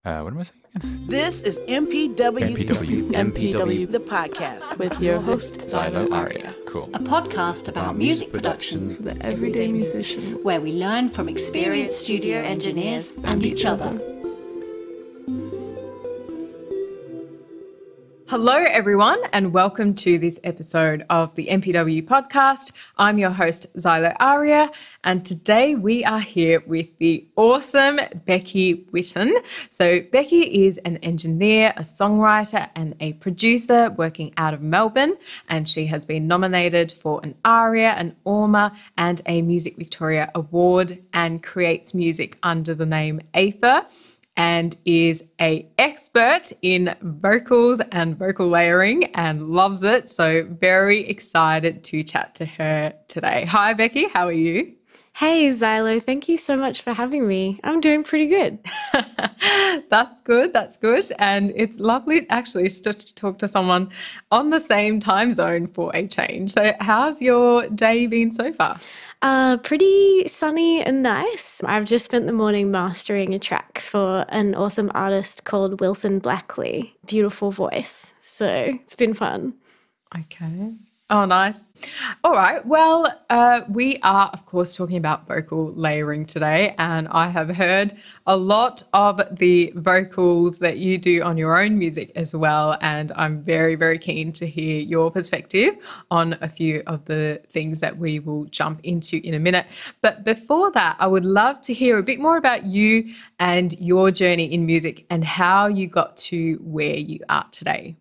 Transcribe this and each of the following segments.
What am I saying again? This is MPW. MPW. The podcast. With your host, Xylo Aria. Cool. A podcast about music production for the everyday musician, where we learn from experienced studio engineers and each other. Hello, everyone, and welcome to this episode of the MPW podcast. I'm your host, Xylo Aria, and today we are here with the awesome Becki Whitton. So Becki is an engineer, a songwriter, and a producer working out of Melbourne, and she has been nominated for an ARIA, an ORMA, and a Music Victoria Award, and creates music under the name Aether, and is an expert in vocals and vocal layering and loves it. So very excited to chat to her today. Hi, Becki. How are you? Hey, Xylo. Thank you so much for having me. I'm doing pretty good. That's good. That's good. And it's lovely actually to talk to someone on the same time zone for a change. So how's your day been so far? Pretty sunny and nice. I've just spent the morning mastering a track for an awesome artist called Wilson Blackley. Beautiful voice. So it's been fun. Okay. Oh, nice. All right. Well, we are, of course, talking about vocal layering today, and I have heard a lot of the vocals that you do on your own music as well, and I'm very, very keen to hear your perspective on a few of the things that we will jump into in a minute. But before that, I would love to hear a bit more about you and your journey in music and how you got to where you are today.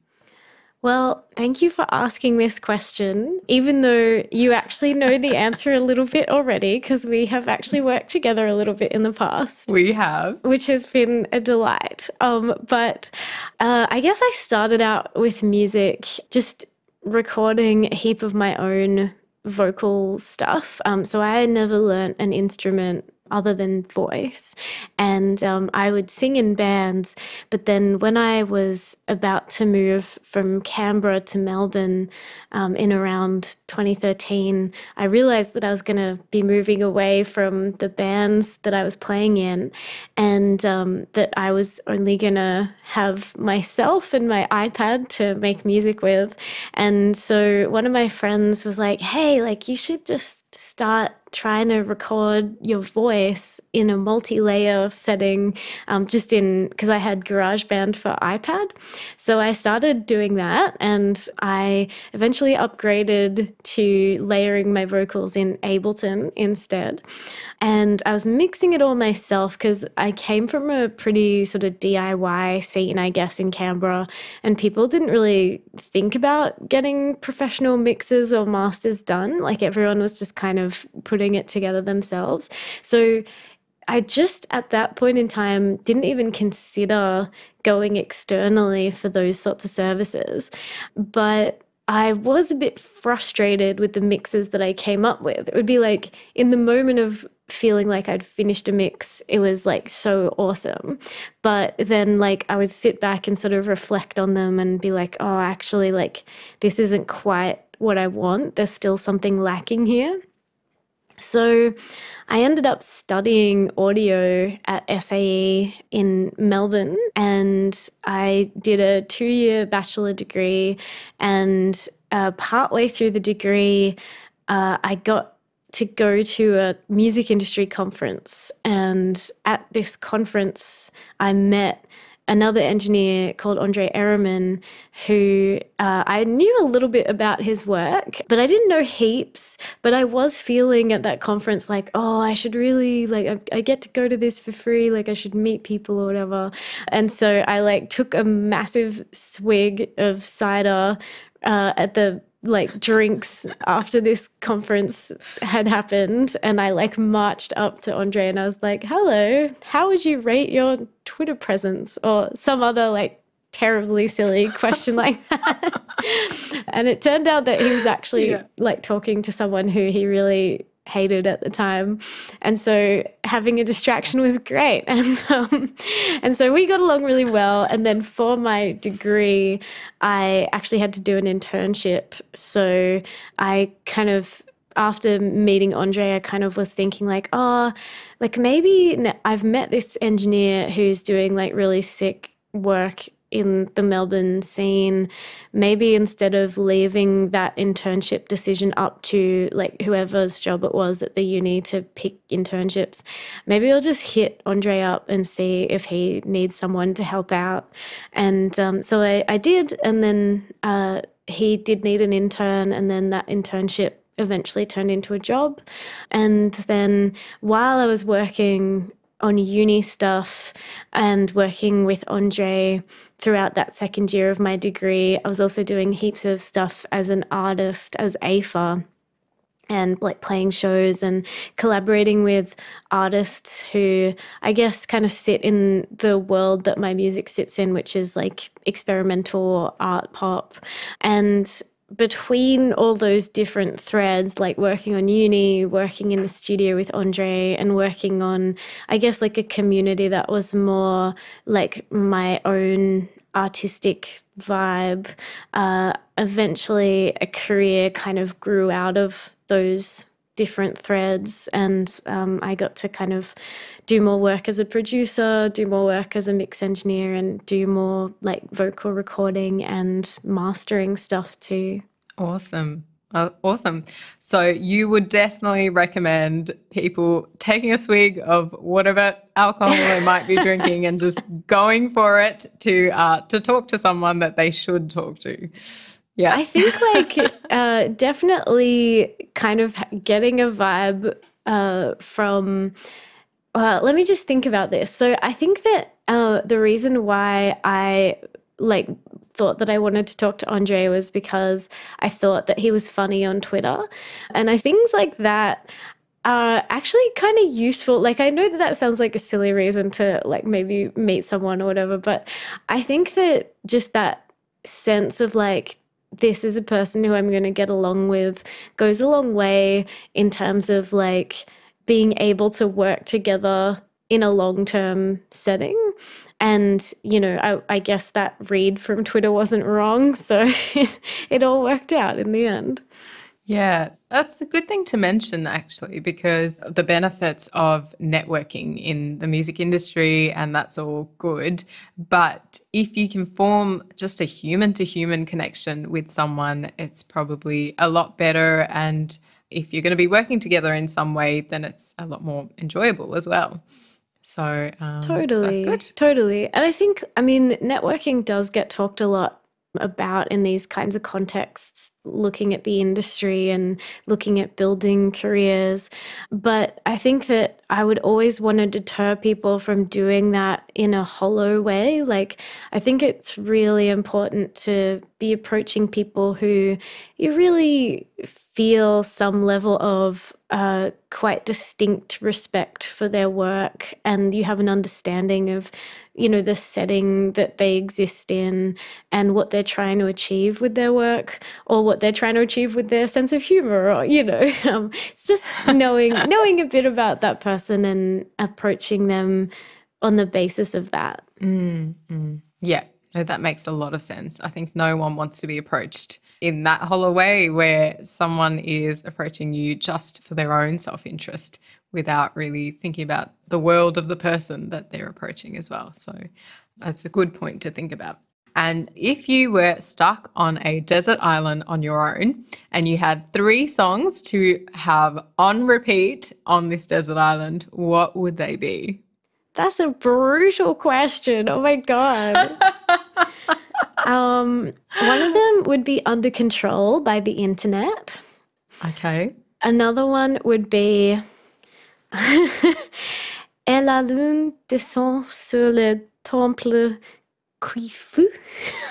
Well, thank you for asking this question, even though you actually know the answer a little bit already, because we have actually worked together a little bit in the past. We have. Which has been a delight. But I guess I started out with music, just recording a heap of my own vocal stuff. So I never learnt an instrument other than voice. And I would sing in bands. But then when I was about to move from Canberra to Melbourne in around 2013, I realized that I was going to be moving away from the bands that I was playing in, and that I was only going to have myself and my iPad to make music with. And so one of my friends was like, hey, like you should just start trying to record your voice in a multi-layer setting, because I had GarageBand for iPad. So I started doing that, and I eventually upgraded to layering my vocals in Ableton instead. And I was mixing it all myself because I came from a pretty sort of DIY scene, I guess, in Canberra, and people didn't really think about getting professional mixes or masters done. Like everyone was just kind of putting it together themselves. So I just at that point in time didn't even consider going externally for those sorts of services. But I was a bit frustrated with the mixes that I came up with. It would be like in the moment of feeling like I'd finished a mix, it was like so awesome. But then like I would sit back and sort of reflect on them and be like, oh, actually like this isn't quite what I want. There's still something lacking here. So I ended up studying audio at SAE in Melbourne, and I did a 2-year bachelor degree, and partway through the degree, I got to go to a music industry conference, and at this conference I met another engineer called Andre Ehrman, who I knew a little bit about his work, but I didn't know heaps. But I was feeling at that conference like, oh, I should really, like, I get to go to this for free, like I should meet people or whatever. And so I like took a massive swig of cider at the like drinks after this conference had happened, and I like marched up to Andre and I was like, hello, how would you rate your Twitter presence, or some other like terribly silly question like that. And it turned out that he was actually like talking to someone who he really hated at the time, and so having a distraction was great. And so we got along really well. And then for my degree I actually had to do an internship, so I kind of after meeting Andre, I kind of was thinking like, oh, like maybe I've met this engineer who's doing like really sick work in the Melbourne scene. Maybe instead of leaving that internship decision up to like whoever's job it was at the uni to pick internships, maybe I'll just hit Andre up and see if he needs someone to help out. And so I did, and then he did need an intern, and then that internship eventually turned into a job. And then while I was working on uni stuff and working with Andre throughout that second year of my degree, I was also doing heaps of stuff as an artist, as AFA, and like playing shows and collaborating with artists who I guess kind of sit in the world that my music sits in, which is like experimental art pop. And between all those different threads, like working on uni, working in the studio with Andre, and working on, I guess, like a community that was more like my own artistic vibe, eventually a career kind of grew out of those different threads, and I got to kind of do more work as a producer, do more work as a mix engineer, and do more like vocal recording and mastering stuff too. Awesome. Awesome. So you would definitely recommend people taking a swig of whatever alcohol they might be drinking and just going for it to talk to someone that they should talk to. Yeah. I think like definitely kind of getting a vibe from let me just think about this. So I think that the reason why I like thought that I wanted to talk to Andre was because I thought that he was funny on Twitter. And I things like that are actually kind of useful. Like, I know that that sounds like a silly reason to like maybe meet someone or whatever, but I think that just that sense of like, this is a person who I'm going to get along with goes a long way in terms of like being able to work together in a long-term setting. And, you know, I guess that read from Twitter wasn't wrong. So it all worked out in the end. Yeah, that's a good thing to mention, actually, because the benefits of networking in the music industry, and that's all good. But if you can form just a human-to-human connection with someone, it's probably a lot better. And if you're going to be working together in some way, then it's a lot more enjoyable as well. So, Totally. so that's good. Totally. And I think, I mean, networking does get talked a lot about in these kinds of contexts, looking at the industry and looking at building careers. But I think that I would always want to deter people from doing that in a hollow way. Like, I think it's really important to be approaching people who you really feel some level of quite distinct respect for their work, and you have an understanding of, you know, the setting that they exist in and what they're trying to achieve with their work, or what they're trying to achieve with their sense of humor, or, you know, it's just knowing a bit about that person and approaching them on the basis of that. Yeah, no, that makes a lot of sense. I think no one wants to be approached in that hollow way where someone is approaching you just for their own self-interest without really thinking about the world of the person that they're approaching as well. So that's a good point to think about. And if you were stuck on a desert island on your own and you had 3 songs to have on repeat on this desert island, what would they be? That's a brutal question. Oh my God. One of them would be Under Control by The Internet. Okay. Another one would be Et la lune descend sur le temple Khufu.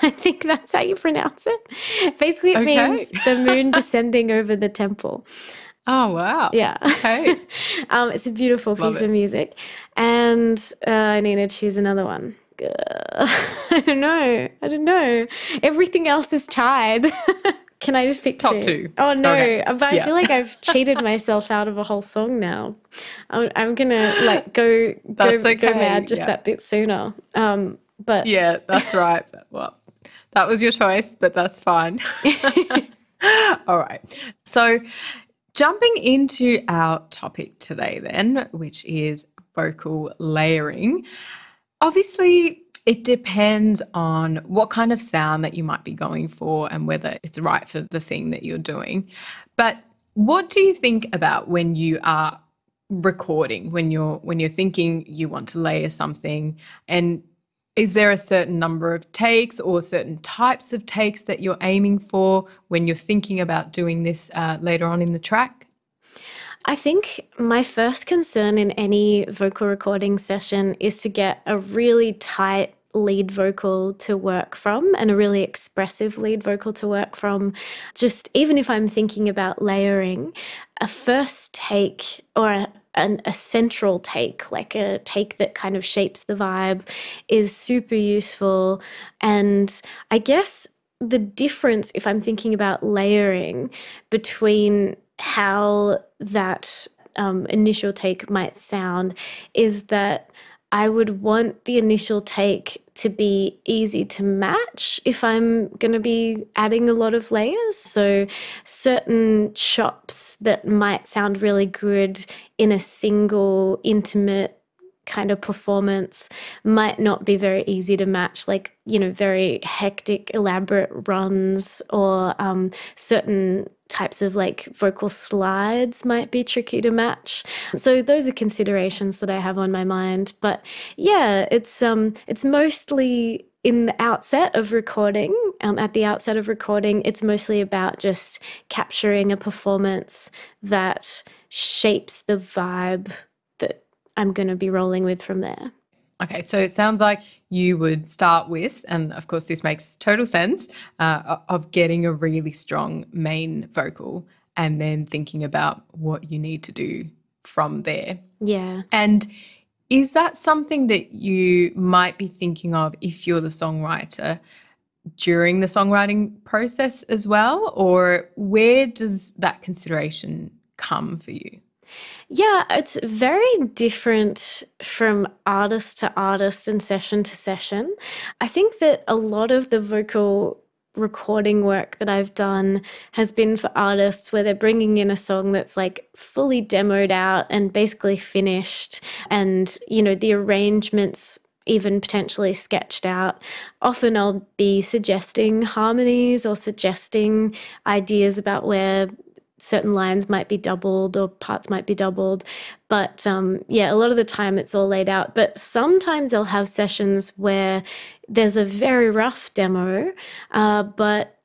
I think that's how you pronounce it. Basically, it means the moon descending over the temple. Oh, wow. Yeah. Okay. It's a beautiful piece of music. And I need to choose another one. I don't know. Everything else is tied. Can I just pick Top 2? 2. Oh, no. Okay. But I feel like I've cheated myself out of a whole song now. I'm going to like go mad just that bit sooner. But yeah, that's right. Well, that was your choice, but that's fine. All right. So Jumping into our topic today then, which is vocal layering. Obviously, it depends on what kind of sound that you might be going for and whether it's right for the thing that you're doing. But what do you think about when you are recording, when you're thinking you want to layer something, and is there a certain number of takes or certain types of takes that you're aiming for when you're thinking about doing this later on in the track? I think my first concern in any vocal recording session is to get a really tight lead vocal to work from and a really expressive lead vocal to work from. Just even if I'm thinking about layering, a first take or a central take, like a take that kind of shapes the vibe, is super useful. And I guess the difference, if I'm thinking about layering, between how that initial take might sound is that I would want the initial take to be easy to match if I'm going to be adding a lot of layers. So certain chops that might sound really good in a single intimate kind of performance might not be very easy to match, like, very hectic, elaborate runs, or certain types of like vocal slides might be tricky to match. So those are considerations that I have on my mind. But yeah, it's mostly in the outset of recording, at the outset of recording, it's mostly about just capturing a performance that shapes the vibe that I'm going to be rolling with from there. Okay, so it sounds like you would start with, and of course this makes total sense, of getting a really strong main vocal and then thinking about what you need to do from there. Yeah. And is that something that you might be thinking of if you're the songwriter during the songwriting process as well? Or where does that consideration come for you? Yeah, it's very different from artist to artist and session to session. I think that a lot of the vocal recording work that I've done has been for artists where they're bringing in a song that's like fully demoed out and basically finished, and, the arrangements even potentially sketched out. Often I'll be suggesting harmonies or suggesting ideas about where certain lines might be doubled or parts might be doubled. But a lot of the time it's all laid out. But sometimes I'll have sessions where there's a very rough demo, but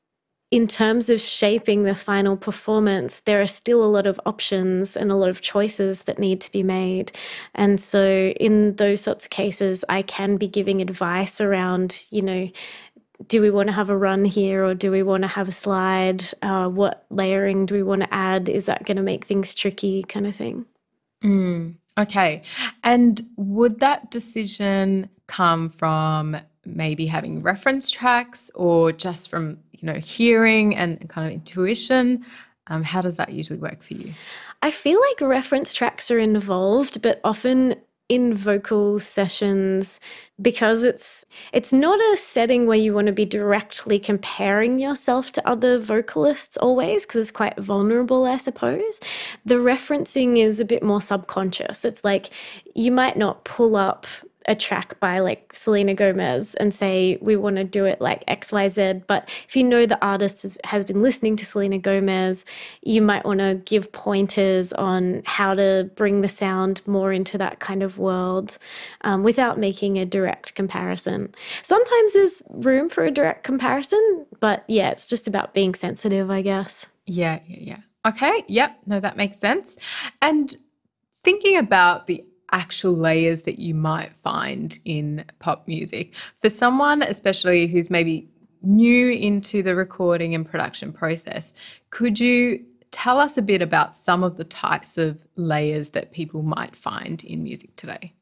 in terms of shaping the final performance, there are still a lot of options and a lot of choices that need to be made. And so in those sorts of cases, I can be giving advice around, do we want to have a run here or do we want to have a slide? What layering do we want to add? Is that going to make things tricky, kind of thing? Okay. And would that decision come from maybe having reference tracks or just from, hearing and kind of intuition? How does that usually work for you? I feel like reference tracks are involved, but often in vocal sessions, because it's not a setting where you want to be directly comparing yourself to other vocalists always, because it's quite vulnerable, I suppose. The referencing is a bit more subconscious. It's like you might not pull up a track by like Selena Gomez and say, we want to do it like XYZ. But if you know the artist has been listening to Selena Gomez, you might want to give pointers on how to bring the sound more into that kind of world without making a direct comparison. Sometimes there's room for a direct comparison, but yeah, it's just about being sensitive, I guess. Yeah. Okay. Yep. No, that makes sense. And thinking about the actual layers that you might find in pop music, for someone especially who's maybe new into the recording and production process, could you tell us a bit about some of the types of layers that people might find in music today?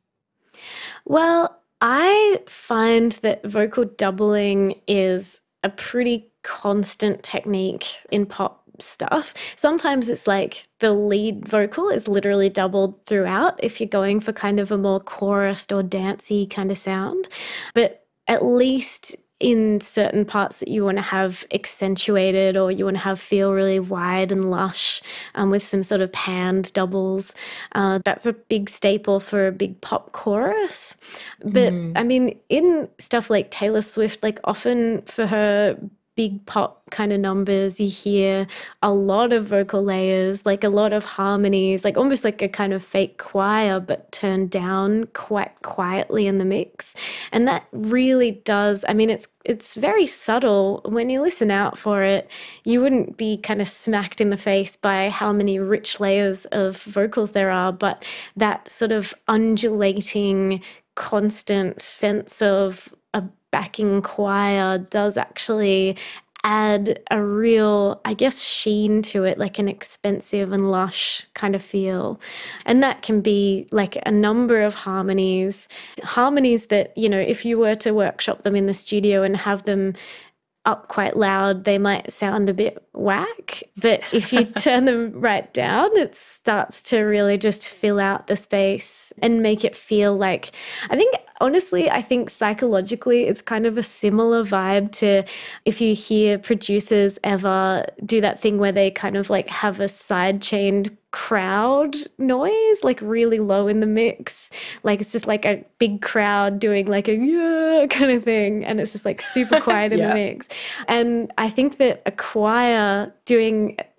Well, I find that vocal doubling is a pretty constant technique in pop stuff. Sometimes it's like the lead vocal is literally doubled throughout if you're going for kind of a more chorused or dancey kind of sound. But at least in certain parts that you want to have accentuated or you want to have feel really wide and lush with some sort of panned doubles. That's a big staple for a big pop chorus. But I mean, in stuff like Taylor Swift, like often for her big pop kind of numbers, you hear a lot of vocal layers, like a lot of harmonies, like almost like a kind of fake choir, but turned down quite quietly in the mix. And that really does, I mean, it's very subtle. When you listen out for it, you wouldn't be kind of smacked in the face by how many rich layers of vocals there are, but that sort of undulating, constant sense of a backing choir does actually add a real, I guess, sheen to it, like an expensive and lush kind of feel. And that can be like a number of harmonies that, you know, if you were to workshop them in the studio and have them up quite loud, they might sound a bit whack. But if you turn them right down, it starts to really just fill out the space and make it feel like, I think psychologically it's kind of a similar vibe to if you hear producers ever do that thing where they kind of like have a side-chained crowd noise, like really low in the mix. Like it's just like a big crowd doing like a yeah kind of thing. And it's just like super quiet in the mix. And I think that a choir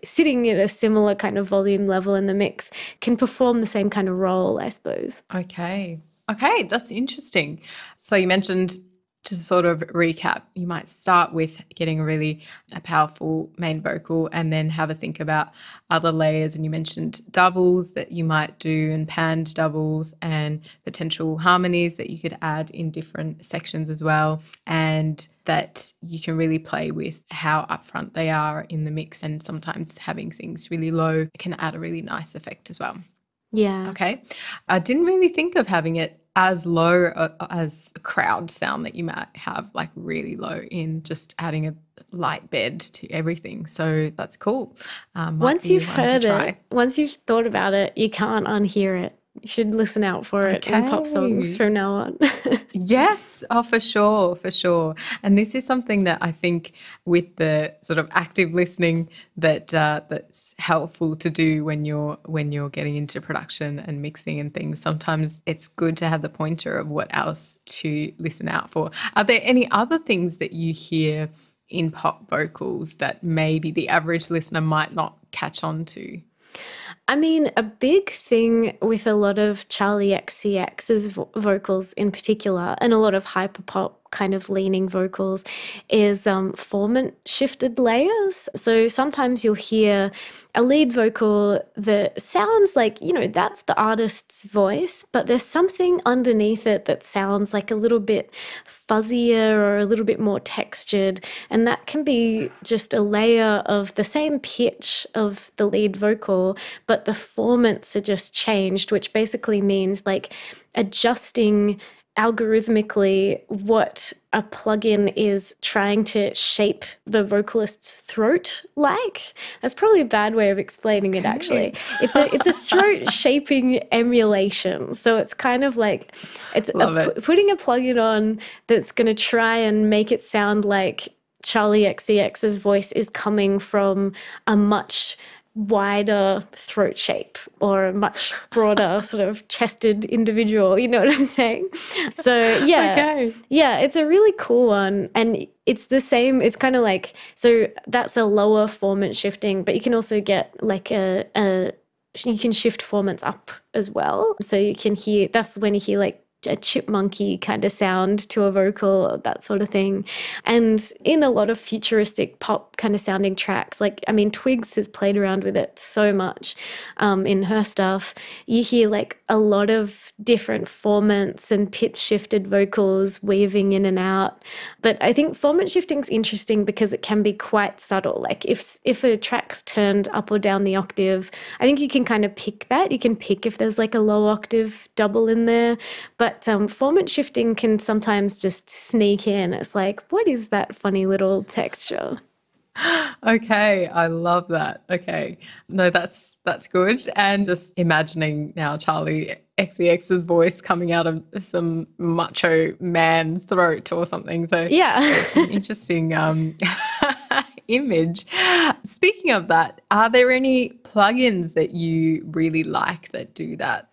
sitting at a similar kind of volume level in the mix can perform the same kind of role, I suppose. Okay, that's interesting. So you mentioned, to sort of recap, you might start with getting a powerful main vocal and then have a think about other layers. And you mentioned doubles that you might do and panned doubles and potential harmonies that you could add in different sections as well. And that you can really play with how upfront they are in the mix, and sometimes having things really low can add a really nice effect as well. Yeah. Okay. I didn't really think of having it as low as a crowd sound that you might have, like really low, in just adding a light bed to everything. So that's cool. Once you've heard it, once you've thought about it, you can't unhear it. You should listen out for it in pop songs from now on. Yes, for sure. And this is something that I think with the sort of active listening that's helpful to do when you're getting into production and mixing and things. Sometimes it's good to have the pointer of what else to listen out for. Are there any other things that you hear in pop vocals that maybe the average listener might not catch on to? I mean, a big thing with a lot of Charlie XCX's vocals in particular, and a lot of hyperpop kind of leaning vocals, is formant shifted layers. So sometimes you'll hear a lead vocal that sounds like, you know, that's the artist's voice, but there's something underneath it that sounds like a little bit fuzzier or a little bit more textured. And that can be just a layer of the same pitch of the lead vocal, but the formants are just changed, which basically means like adjusting algorithmically what a plugin is trying to shape the vocalist's throat like. That's probably a bad way of explaining it, actually. It's a throat shaping emulation. So it's kind of like putting a plugin on that's going to try and make it sound like Charlie XCX's voice is coming from a much wider throat shape or a much broader sort of chested individual, you know what I'm saying? So yeah, it's a really cool one. And it's the same, it's kind of like, so that's a lower formant shifting, but you can also get like you can shift formants up as well. So you can hear, that's when you hear like a chipmunky kind of sound to a vocal, that sort of thing. And in a lot of futuristic pop kind of sounding tracks, like, I mean, Twigs has played around with it so much in her stuff. You hear like a lot of different formants and pitch shifted vocals weaving in and out. But I think formant shifting is interesting because it can be quite subtle. Like if a track's turned up or down the octave, I think you can kind of pick that. You can pick if there's like a low octave double in there. But formant shifting can sometimes just sneak in. It's like, what is that funny little texture? Okay, I love that. Okay. No, that's good. And just imagining now Charlie XEX's voice coming out of some macho man's throat or something. So Yeah. it's an interesting image. Speaking of that, are there any plugins that you really like that do that?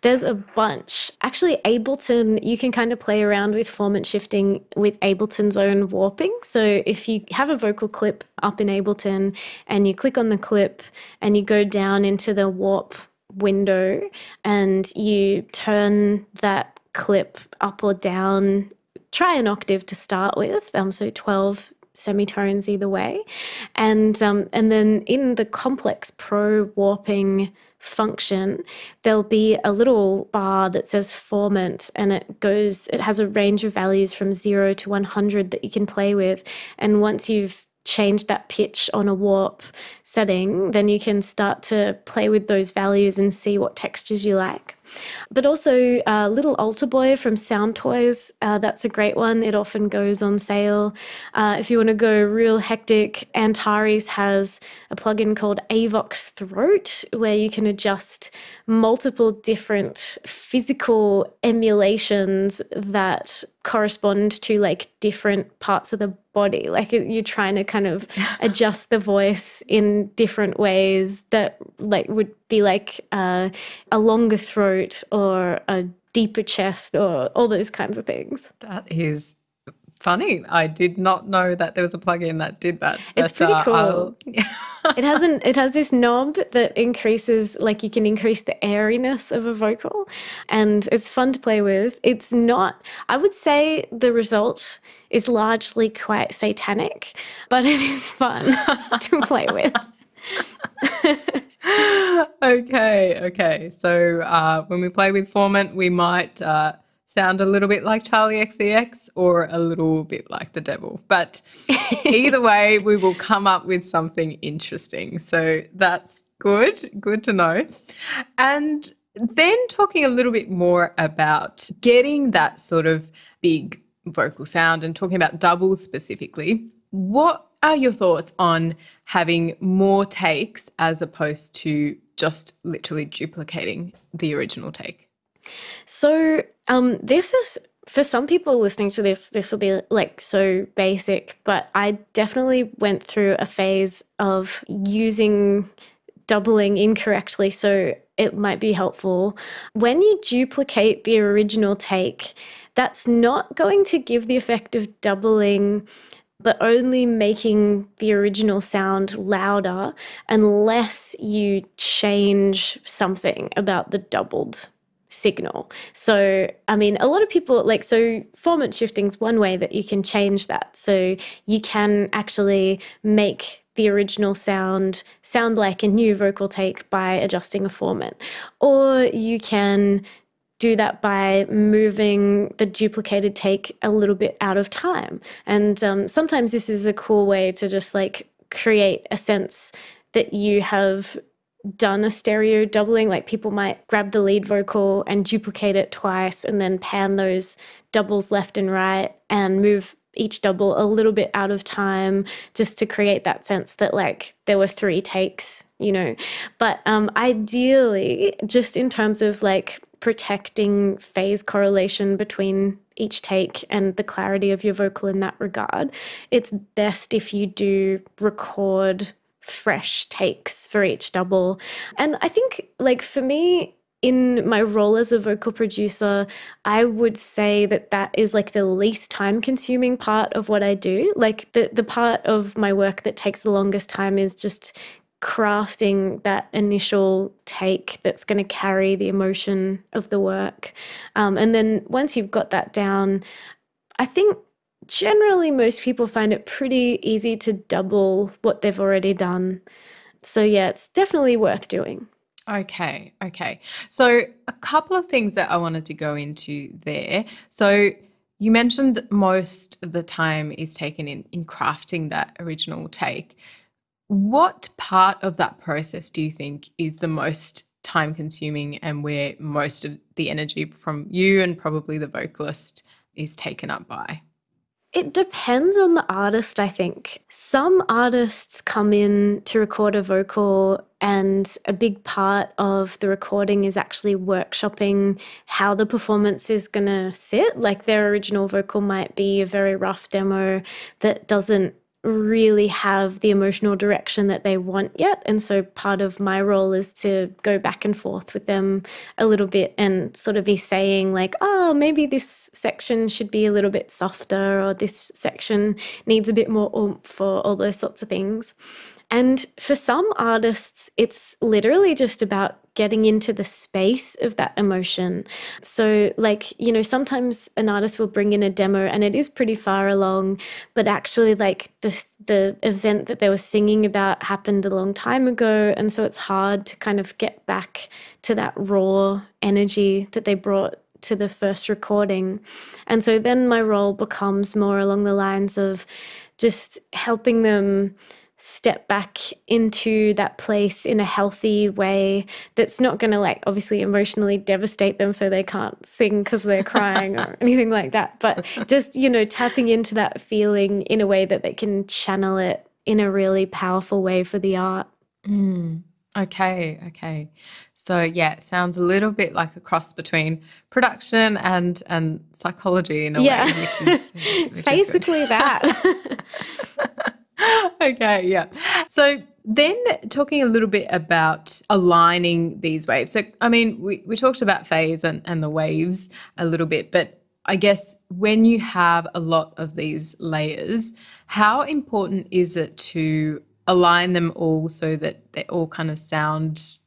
There's a bunch. Actually, Ableton, you can kind of play around with formant shifting with Ableton's own warping. So if you have a vocal clip up in Ableton and you click on the clip and you go down into the warp window and you turn that clip up or down, try an octave to start with, so 12 semitones either way. And then in the complex pro warping function, there'll be a little bar that says formant, and it has a range of values from 0 to 100 that you can play with. And once you've changed that pitch on a warp setting, then you can start to play with those values and see what textures you like. But also Little Altar Boy from Sound Toys, that's a great one. It often goes on sale. If you want to go real hectic, Antares has a plugin called Avox Throat, where you can adjust multiple different physical emulations that correspond to like different parts of the body. Like you're trying to kind of adjust the voice in different ways that like would be like a longer throat or a deeper chest or all those kinds of things. That is funny. I did not know that there was a plugin that did that. It's pretty cool. It has this knob that increases, like you can increase the airiness of a vocal, and it's fun to play with. It's not, I would say the result is largely quite satanic, but it is fun to play with. Okay. So when we play with formant, we might sound a little bit like Charlie XCX or a little bit like the devil. But either way, we will come up with something interesting. So that's good. Good to know. And then talking a little bit more about getting that sort of big vocal sound and talking about doubles specifically, what are your thoughts on having more takes as opposed to just literally duplicating the original take? So this is, for some people listening to this will be like so basic, but I definitely went through a phase of using doubling incorrectly, so it might be helpful. When you duplicate the original take, that's not going to give the effect of doubling, but only making the original sound louder unless you change something about the doubled signal. So, I mean, a lot of people so formant shifting is one way that you can change that. So you can actually make the original sound like a new vocal take by adjusting a formant, or you can do that by moving the duplicated take a little bit out of time. And sometimes this is a cool way to just like create a sense that you have done a stereo doubling. Like people might grab the lead vocal and duplicate it twice and then pan those doubles left and right and move each double a little bit out of time just to create that sense that like there were 3 takes, But ideally, just in terms of like protecting phase correlation between each take and the clarity of your vocal in that regard, it's best if you do record fresh takes for each double. And I think like for me, in my role as a vocal producer, I would say that is like the least time consuming part of what I do. Like the part of my work that takes the longest time is just crafting that initial take that's going to carry the emotion of the work. And then once you've got that down, I think generally most people find it pretty easy to double what they've already done. So yeah, it's definitely worth doing. Okay. So a couple of things that I wanted to go into there. So you mentioned most of the time is taken in crafting that original take. What part of that process do you think is the most time consuming and where most of the energy from you and probably the vocalist is taken up by? It depends on the artist, I think. Some artists come in to record a vocal, and a big part of the recording is actually workshopping how the performance is going to sit. Like their original vocal might be a very rough demo that doesn't really have the emotional direction that they want yet. And so part of my role is to go back and forth with them a little bit and sort of be saying like, oh, maybe this section should be a little bit softer, or this section needs a bit more oomph, or all those sorts of things. And for some artists, it's literally just about getting into the space of that emotion. So like, sometimes an artist will bring in a demo and it is pretty far along, but actually like the event that they were singing about happened a long time ago. And so it's hard to kind of get back to that raw energy that they brought to the first recording. And so then my role becomes more along the lines of just helping them step back into that place in a healthy way that's not going to like obviously emotionally devastate them so they can't sing because they're crying or anything like that, but just tapping into that feeling in a way that they can channel it in a really powerful way for the art. Okay. So yeah, it sounds a little bit like a cross between production and psychology in a way, which basically is that. Okay, yeah. So then talking a little bit about aligning these waves. So, I mean, we talked about phase and the waves a little bit, but I guess when you have a lot of these layers, how important is it to align them all so that they all kind of sound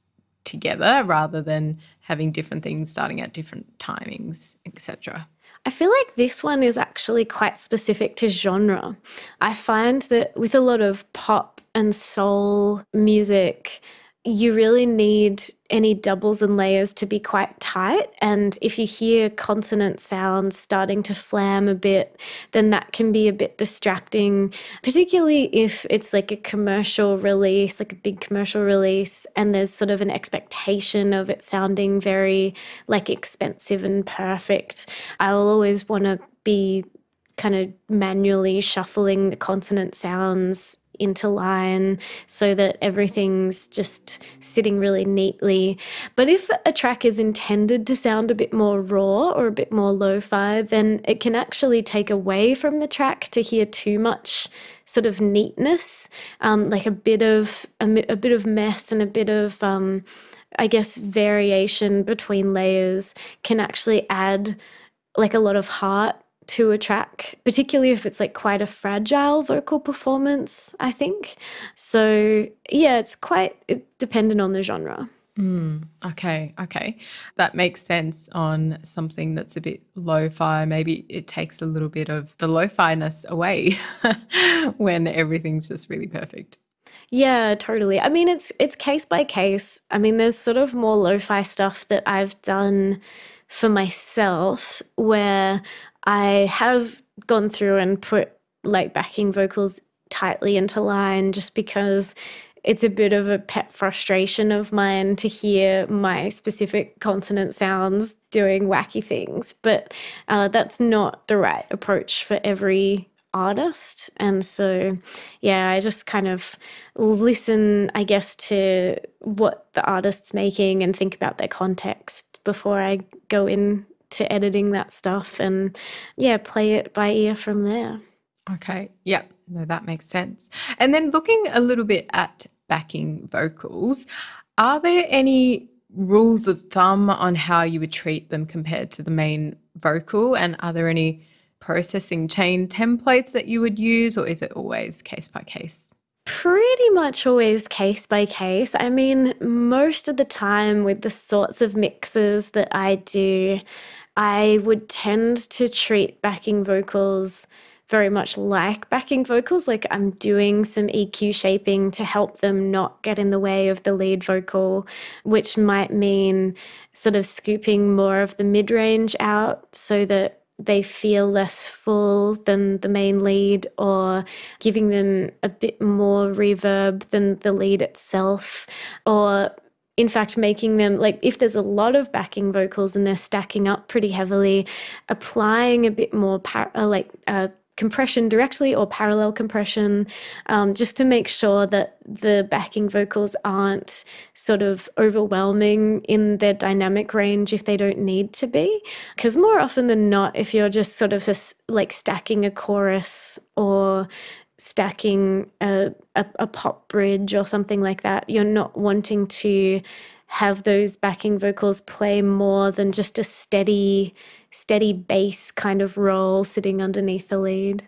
together rather than having different things starting at different timings, etc.? I feel like this one is actually quite specific to genre. I find that with a lot of pop and soul music, you really need any doubles and layers to be quite tight. And if you hear consonant sounds starting to flam a bit, then that can be a bit distracting, particularly if it's like a commercial release, like a big commercial release, and there's sort of an expectation of it sounding very like expensive and perfect. I will always want to be kind of manually shuffling the consonant sounds into line so that everything's just sitting really neatly. But if a track is intended to sound a bit more raw or a bit more lo-fi, then it can actually take away from the track to hear too much sort of neatness, like a bit of mess and a bit of I guess variation between layers can actually add like a lot of heart to a track, particularly if it's like quite a fragile vocal performance, I think. So yeah, it's dependent on the genre. Okay. That makes sense on something that's a bit lo-fi. Maybe it takes a little bit of the lo-fi-ness away when everything's just really perfect. Yeah, totally. I mean, it's case by case. I mean, there's sort of more lo-fi stuff that I've done for myself where I have gone through and put like backing vocals tightly into line just because it's a bit of a pet frustration of mine to hear my specific consonant sounds doing wacky things. But that's not the right approach for every artist. And so, yeah, I just kind of listen, I guess, to what the artist's making and think about their context before I go in to editing that stuff and play it by ear from there. Okay. Yeah. No, that makes sense. And then looking a little bit at backing vocals, are there any rules of thumb on how you would treat them compared to the main vocal? And are there any processing chain templates that you would use, or is it always case by case? Pretty much always case by case. I mean, most of the time with the sorts of mixes that I do, I would tend to treat backing vocals very much like backing vocals. Like I'm doing some EQ shaping to help them not get in the way of the lead vocal, which might mean sort of scooping more of the mid-range out so that they feel less full than the main lead, or giving them a bit more reverb than the lead itself, or in fact making them, like if there's a lot of backing vocals and they're stacking up pretty heavily, applying a bit more compression directly or parallel compression, just to make sure that the backing vocals aren't sort of overwhelming in their dynamic range if they don't need to be. Because more often than not, if you're just sort of just like stacking a chorus or stacking a pop bridge or something like that, you're not wanting to have those backing vocals play more than just a steady bass kind of role sitting underneath the lead.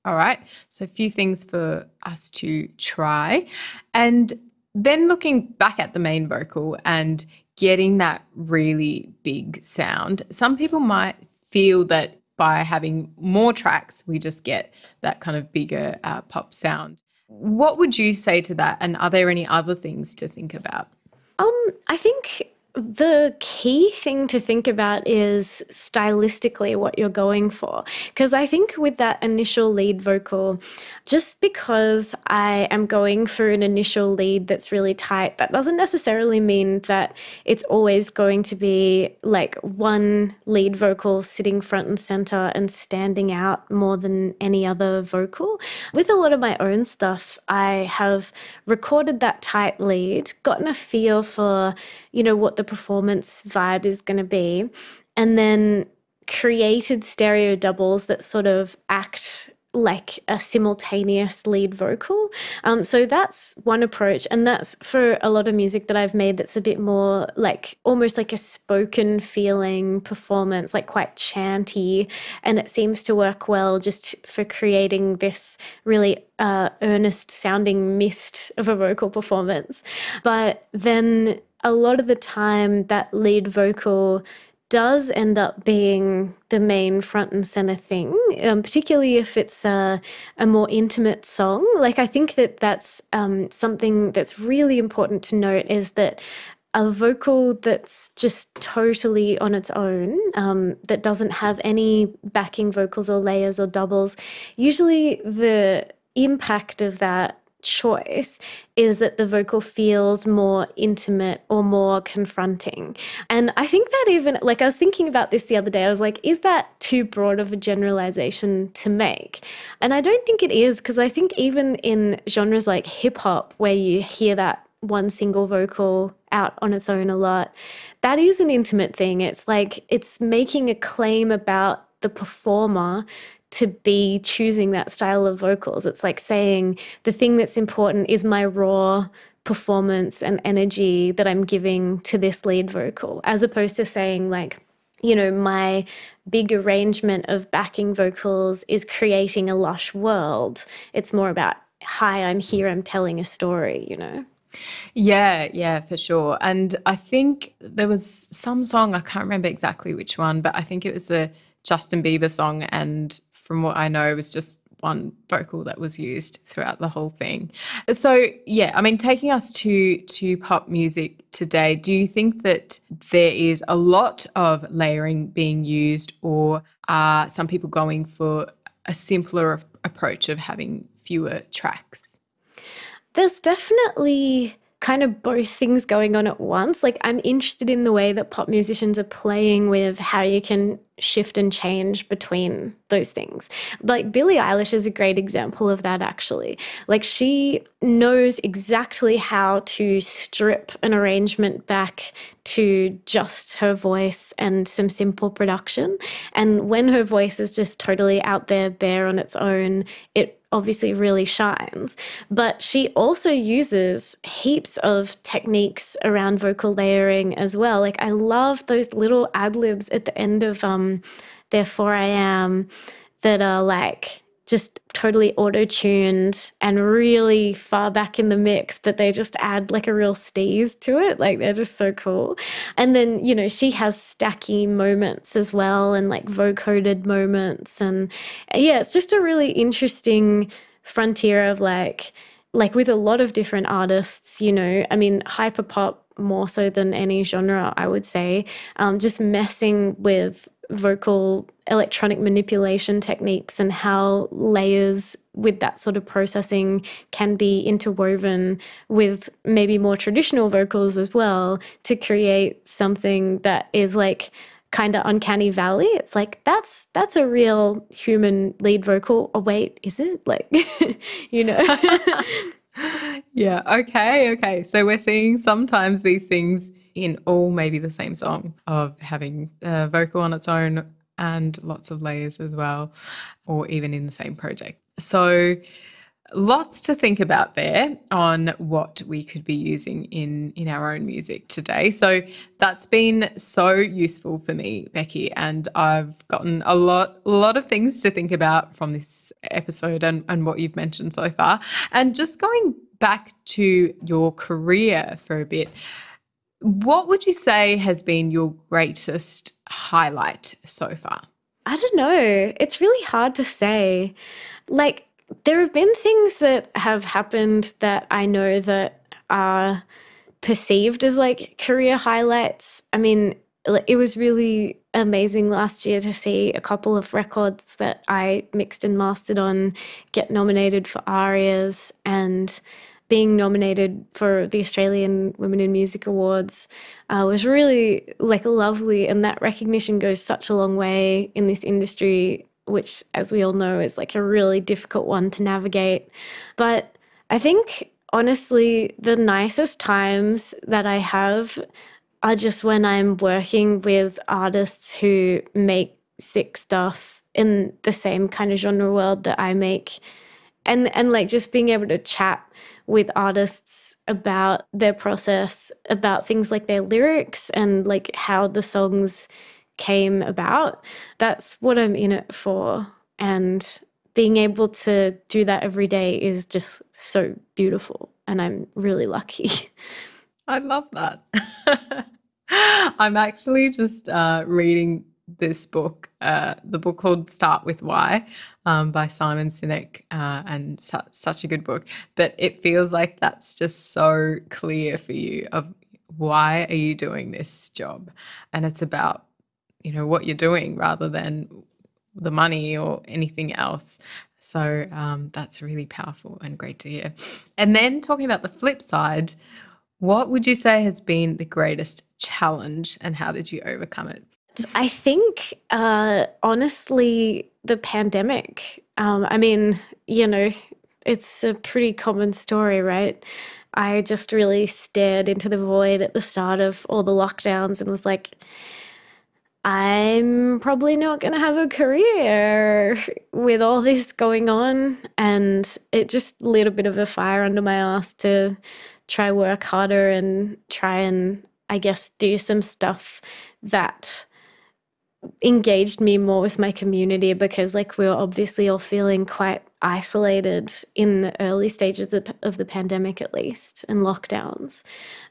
All right. So a few things for us to try. And then looking back at the main vocal and getting that really big sound, some people might feel that by having more tracks, we just get that kind of bigger pop sound. What would you say to that? And are there any other things to think about? I think the key thing to think about is stylistically what you're going for. Because I think with that initial lead vocal, just because I am going for an initial lead that's really tight, that doesn't necessarily mean that it's always going to be like one lead vocal sitting front and center and standing out more than any other vocal. With a lot of my own stuff, I have recorded that tight lead, gotten a feel for, what the performance vibe is going to be, and then created stereo doubles that sort of act like a simultaneous lead vocal. So that's one approach, and that's for a lot of music that I've made that's a bit more like almost like a spoken feeling performance, like quite chanty, and it seems to work well just for creating this really earnest sounding mist of a vocal performance. But then a lot of the time that lead vocal does end up being the main front and center thing, particularly if it's a more intimate song. Like I think that's something that's really important to note, is that a vocal that's just totally on its own, that doesn't have any backing vocals or layers or doubles, usually the impact of that choice is that the vocal feels more intimate or more confronting. And I think that even, like I was thinking about this the other day, I was like, is that too broad of a generalization to make? And I don't think it is, because I think even in genres like hip hop, where you hear that one single vocal out on its own a lot, that is an intimate thing. It's like it's making a claim about the performer to be choosing that style of vocals. It's like saying the thing that's important is my raw performance and energy that I'm giving to this lead vocal, as opposed to saying like, my big arrangement of backing vocals is creating a lush world. It's more about, hi, I'm here, I'm telling a story, Yeah, for sure. And I think there was some song, I can't remember exactly which one, but I think it was a Justin Bieber song, and from what I know, it was just one vocal that was used throughout the whole thing. So, yeah, I mean, taking us to pop music today, do you think that there is a lot of layering being used, or are some people going for a simpler approach of having fewer tracks? There's definitely kind of both things going on at once. Like, I'm interested in the way that pop musicians are playing with how you can shift and change between those things. Like Billie Eilish is a great example of that, actually. Like, she knows exactly how to strip an arrangement back to just her voice and some simple production. And when her voice is just totally out there, bare on its own, it obviously really shines. But she also uses heaps of techniques around vocal layering as well. Like, I love those little ad-libs at the end of their 4 a.m. that are like just totally auto-tuned and really far back in the mix, but they just add like a real steez to it. Like, they're just so cool. And then, she has stacky moments as well, and like vocoded moments. And yeah, it's just a really interesting frontier of like with a lot of different artists, I mean, hyperpop more so than any genre, I would say, just messing with vocal electronic manipulation techniques and how layers with that sort of processing can be interwoven with maybe more traditional vocals as well, to create something that is like kind of uncanny valley. It's like, that's a real human lead vocal. Oh, wait, is it? Like, you know? Yeah. Okay. So we're seeing sometimes these things in all maybe the same song of having a vocal on its own and lots of layers as well, or even in the same project. So lots to think about there on what we could be using in our own music today. So that's been so useful for me, Becki, and I've gotten a lot of things to think about from this episode and what you've mentioned so far. And just going back to your career for a bit, what would you say has been your greatest highlight so far? I don't know. It's really hard to say. Like, there have been things that have happened that I know that are perceived as like career highlights. I mean, it was really amazing last year to see a couple of records that I mixed and mastered on get nominated for Arias, and being nominated for the Australian Women in Music Awards was really like lovely. And that recognition goes such a long way in this industry, which, as we all know, is like a really difficult one to navigate. But I think, honestly, the nicest times that I have are just when I'm working with artists who make sick stuff in the same kind of genre world that I make. And like just being able to chat with artists about their process, about things like their lyrics and like how the songs came about. That's what I'm in it for. And being able to do that every day is just so beautiful. And I'm really lucky. I love that. I'm actually just reading this book, the book called Start With Why by Simon Sinek, and such a good book. But it feels like that's just so clear for you of why are you doing this job? And it's about, you know, what you're doing rather than the money or anything else. So that's really powerful and great to hear. And then talking about the flip side, what would you say has been the greatest challenge and how did you overcome it? I think, honestly, the pandemic. I mean, you know, it's a pretty common story, right? I just really stared into the void at the start of all the lockdowns and was like, I'm probably not going to have a career with all this going on. And it just lit a bit of a fire under my ass to try work harder and try and, I guess, do some stuff that engaged me more with my community, because like we were obviously all feeling quite isolated in the early stages of the pandemic, at least, and lockdowns.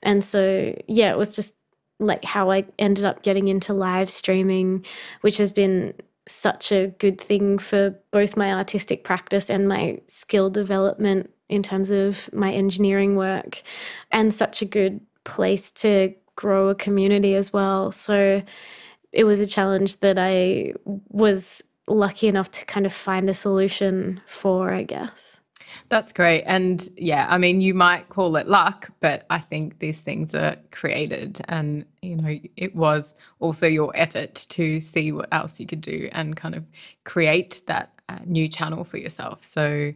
And so, yeah, it was just like how I ended up getting into live streaming, which has been such a good thing for both my artistic practice and my skill development in terms of my engineering work, and such a good place to grow a community as well. So it was a challenge that I was lucky enough to kind of find a solution for, I guess. That's great. And yeah, I mean, you might call it luck, but I think these things are created, and, you know, it was also your effort to see what else you could do and kind of create that new channel for yourself. So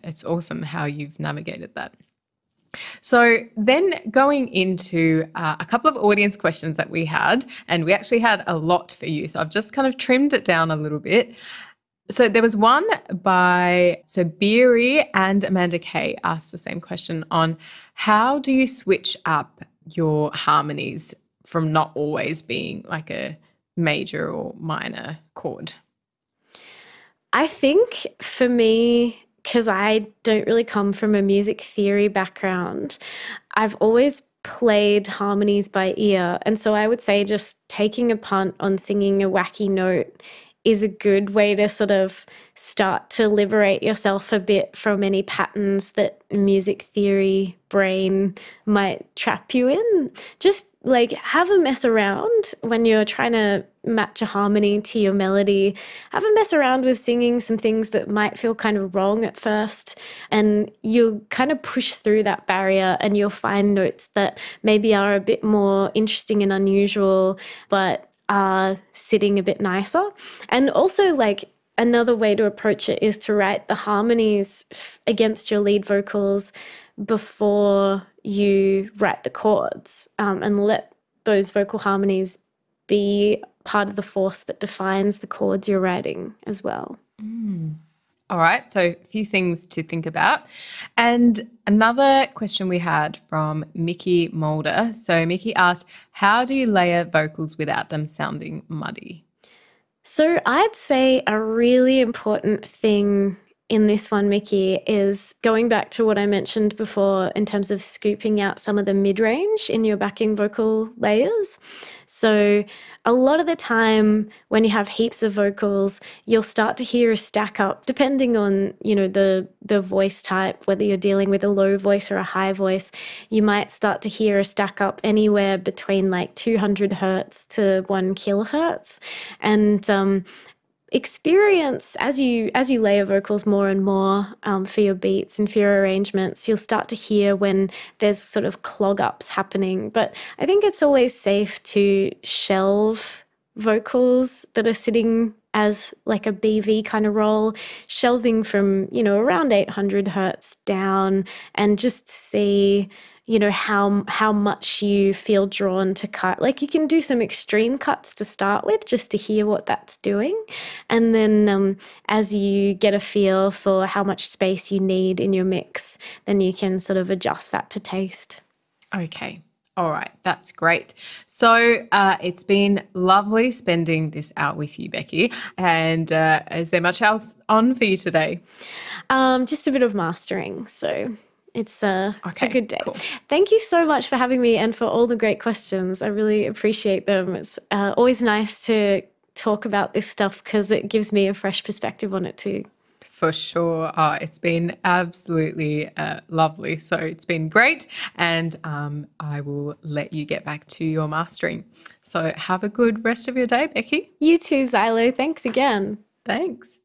it's awesome how you've navigated that. So then going into a couple of audience questions that we had, and we actually had a lot for you. So I've just kind of trimmed it down a little bit. So there was one by, so Beery and Amanda Kay asked the same question on how do you switch up your harmonies from not always being like a major or minor chord? I think for me, because I don't really come from a music theory background, I've always played harmonies by ear. And so I would say just taking a punt on singing a wacky note is a good way to sort of start to liberate yourself a bit from any patterns that music theory brain might trap you in. Just like have a mess around when you're trying to match a harmony to your melody. Have a mess around with singing some things that might feel kind of wrong at first, and you'll kind of push through that barrier and you'll find notes that maybe are a bit more interesting and unusual, but are sitting a bit nicer. And also, like, another way to approach it is to write the harmonies against your lead vocals before you write the chords, and let those vocal harmonies be part of the force that defines the chords you're writing as well. All right, so a few things to think about. And another question we had from Mickey Mulder. So Mickey asked, how do you layer vocals without them sounding muddy? So I'd say a really important thing in this one, Mickey, is going back to what I mentioned before in terms of scooping out some of the mid-range in your backing vocal layers. So a lot of the time when you have heaps of vocals, you'll start to hear a stack up, depending on, the voice type, whether you're dealing with a low voice or a high voice. You might start to hear a stack up anywhere between like 200 hertz to 1 kilohertz. And experience as you layer vocals more and more for your beats and for your arrangements, you'll start to hear when there's sort of clog ups happening. But I think it's always safe to shelve vocals that are sitting as like a BV kind of roll, shelving from, around 800 hertz down, and just see how much you feel drawn to cut. Like, you can do some extreme cuts to start with just to hear what that's doing. And then as you get a feel for how much space you need in your mix, then you can sort of adjust that to taste. Okay. All right. That's great. So it's been lovely spending this out with you, Becki. And is there much else on for you today? Just a bit of mastering. So it's a good day. Cool. Thank you so much for having me and for all the great questions. I really appreciate them. It's always nice to talk about this stuff because it gives me a fresh perspective on it too. For sure. It's been absolutely lovely. So it's been great. And I will let you get back to your mastering. So have a good rest of your day, Becki. You too, Xylo. Thanks again. Thanks.